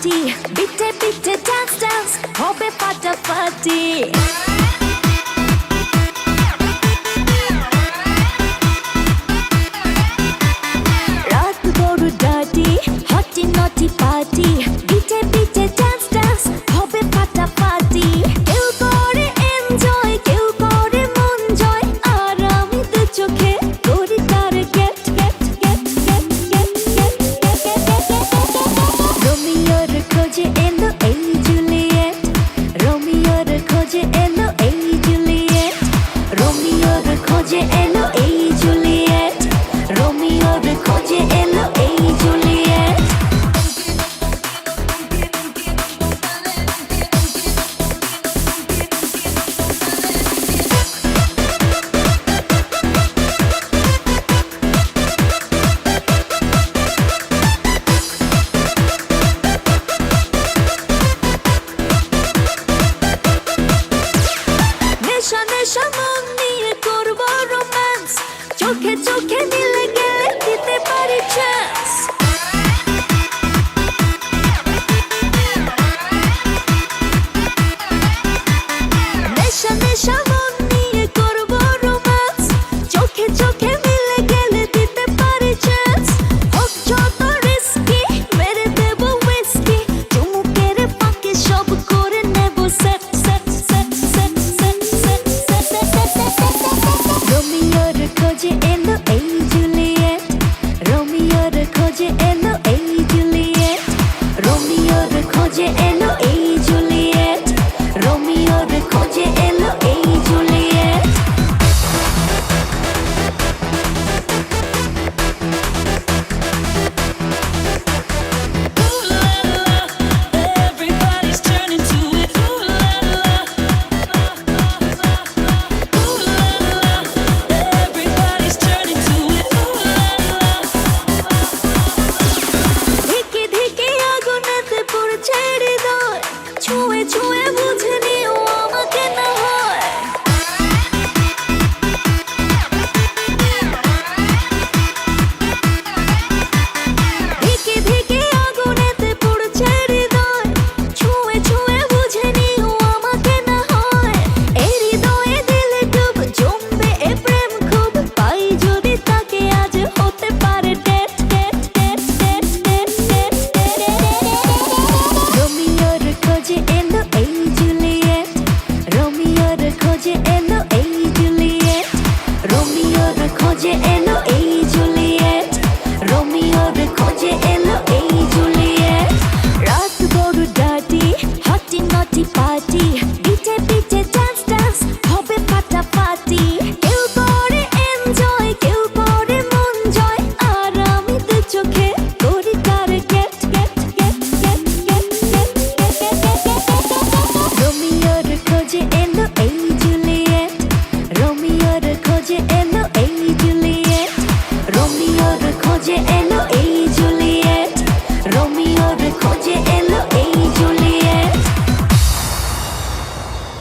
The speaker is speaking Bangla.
পার্টি বিটে বিটে ডান্স ডান্স হবে ফাটাফাটি রাত বড় ডার্টি হটি নটি পার্টি বিটে বিটে ডান্স ডান্স হবে ফাটাফাটি কেউ করে এনজয় কেউ করে মন জয় আর আমি দু চোখে করি তার gate gate gate gate gate gate রোমিওর খোঁজে এলো এই জুলিয়েট রোমিওর খোঁজে এলো এই জুলিয়েট রোমিওর খোঁজে এলো এই জুলিয়েট রোমিওর খোঁজে এলো এই জুলিয়েট নেশা নেশা মন নিয়ে করবো রোম্যান্স চোখে চোখে মিলে গেলে দিতে পারি চান্স নেশা নেশা মন নিয়ে করবো রোম্যান্স চোখে চোখে মিলে গেলে দিতে পারি চান্স হোক যত রিস্কি মেরে দেবো হুইস্কি চুমুকের ফাঁকে সব করে নেব set set set set set set set রোমিওর খোঁজে এলো এই জুলিয়েট রোমিওর খোঁজে এলো এই জুলিয়েট রোমিওর খোঁজে এলো এই জুলিয়েট রোমিওর খোঁজে এলো এই Juliet Everybody's turning to it. Ooh la la. Ooh la la. Everybody's turning to it. Ooh la la. ধিকে ধিকে আগুনেতে পড়ছে হৃদয় ছুঁয়ে ছুঁয়ে